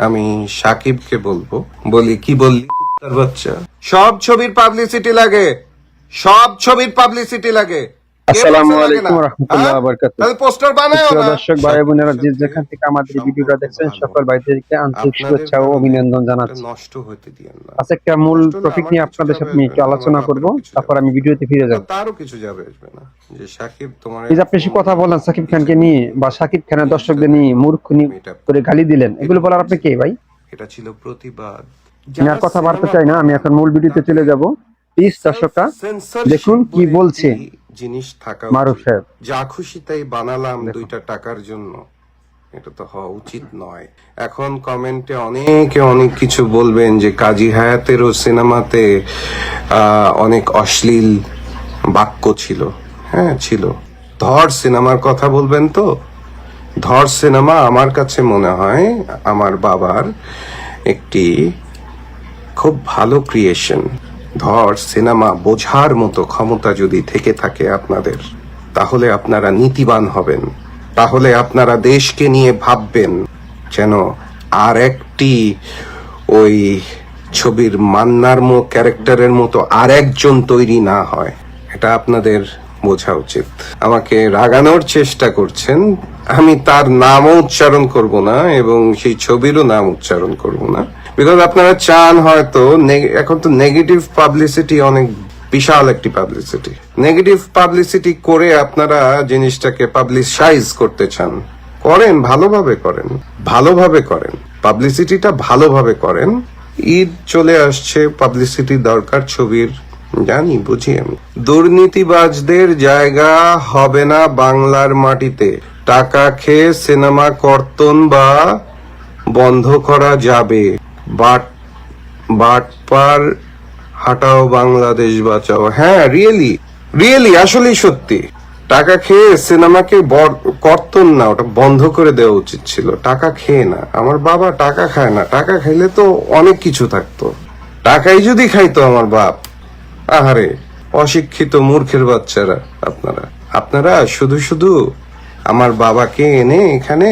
আমি সাকিবকে বলবো, বলি কি বললি তার বাচ্চা, সব ছবির পাবলিসিটি লাগে, সব ছবির পাবলিসিটি লাগে। আসসালামু আলাইকুম রহমতুল্লাহ বারাকাতুহু। তাহলে পোস্টার বানায় প্রিয় না। দর্শক ভাই বোনেরা, যে যেখান থেকে আমাদের এই ভিডিওটা দেখছেন সকল ভাইদেরকে আন্তরিক শুভেচ্ছা ও অভিনন্দন জানাচ্ছি। নষ্ট হতে দিয়েন না। আজকে একটা মূল টপিক নিয়ে আপনাদের সাথে একটু আলোচনা করব, তারপর আমি ভিডিওতে ফিরে যাব। তারও কিছু যাবে আসবে না যে সাকিব তোমার এই যে আপনি সে কথা বলেন সাকিব খানকে নিয়ে বা সাকিব খানের দর্শকদের নিয়ে মূর্খ করে গালি দিলেন, এগুলো বলার আপনি কে ভাই? এটা ছিল প্রতিবাদ। আমি আর কথা বাড়তে চাই না, আমি এখন মূল ভিডিওতে চলে যাব। প্লিজ দর্শকরা দেখুন কি বলছে জিনিস থাকা মারুফ সাহেব। যা খুশি তাই বানালাম 2টা টাকার জন্য, এটা তো হওয়া উচিত নয়। এখন কমেন্টে অনেকে অনেক কিছু বলবেন যে কাজী হায়াতেরও সিনেমাতে অনেক অশ্লীল বাক্য ছিল। হ্যাঁ ছিল। ধর সিনেমার কথা বলবেন তো, ধর সিনেমা আমার কাছে মনে হয় আমার বাবার একটি খুব ভালো ক্রিয়েশন। ধর সিনেমা বোঝার মতো ক্ষমতা যদি থেকে থাকে আপনাদের, তাহলে আপনারা নীতিবান হবেন, তাহলে আপনারা দেশকে নিয়ে ভাববেন যেন আর একটি ওই ছবির মান্নার ক্যারেক্টারের মতো আর একজন তৈরি না হয়। এটা আপনাদের বোঝা উচিত। আমাকে রাগানোর চেষ্টা করছেন, আমি তার নামও উচ্চারণ করব না এবং সেই ছবিরও নাম উচ্চারণ করব না, বিকজ আপনারা চান হয়তো, এখন তো নেগেটিভ পাবলিসিটি অনেক বিশাল একটি পাবলিসিটি, নেগেটিভ পাবলিসিটি করে আপনারা জিনিসটাকে পাবলিসাইজ করতে চান। করেন, ভালোভাবে করেন, ভালোভাবে করেন, পাবলিসিটিটা ভালোভাবে করেন। ঈদ চলে আসছে, পাবলিসিটি দরকার ছবির, জানি বুঝি আমি। দুর্নীতিবাজদের জায়গা হবে না বাংলার মাটিতে। টাকা খেয়ে সিনেমা কর্তন বা বন্ধ করা যাবে। বাটপার হাটাও, বাংলাদেশ বাঁচাও। হ্যাঁ রিয়েলি রিয়েলি আসলেই সত্যি। টাকা খেয়ে সিনেমাকে কর্তন না, ওটা বন্ধ করে দেওয়া উচিত ছিল। টাকা খেয়ে না, আমার বাবা টাকা খায় না। টাকা খাইলে তো অনেক কিছু থাকতো। টাকাই যদি খাইতো আমার বাপ, আহারে অশিক্ষিত মূর্খের বাচ্চারা আপনারা, আপনারা শুধু শুধু আমার বাবাকে এনে এখানে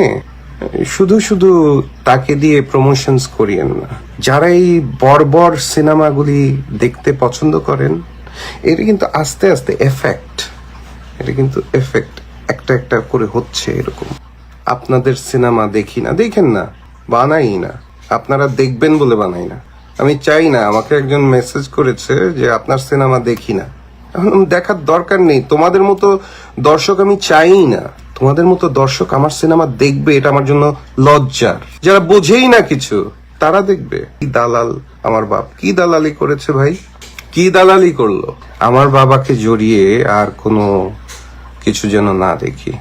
শুধু শুধু তাকে দিয়ে প্রমোশনস করিয়েন না। যারা এই বর্বর সিনেমাগুলি দেখতে পছন্দ করেন, এটা কিন্তু আস্তে আস্তে এফেক্ট, এটা কিন্তু এফেক্ট একটা একটা করে হচ্ছে এরকম। আপনাদের সিনেমা দেখি না, দেখেন না, বানাই না, আপনারা দেখবেন বলে বানাই না। আমি চাই না, আমাকে একজন মেসেজ করেছে যে আপনার সিনেমা দেখি না। এখন দেখার দরকার নেই, তোমাদের মতো দর্শক আমি চাই না। তোমাদের মতো দর্শক আমার সিনেমা দেখবে, এটা আমার জন্য লজ্জার। যারা বোঝেই না কিছু তারা দেখবে। কি দালাল আমার বাপ, কি দালালি করেছে ভাই, কি দালালি করলো। আমার বাবাকে জড়িয়ে আর কোনো কিছু যেন না দেখি।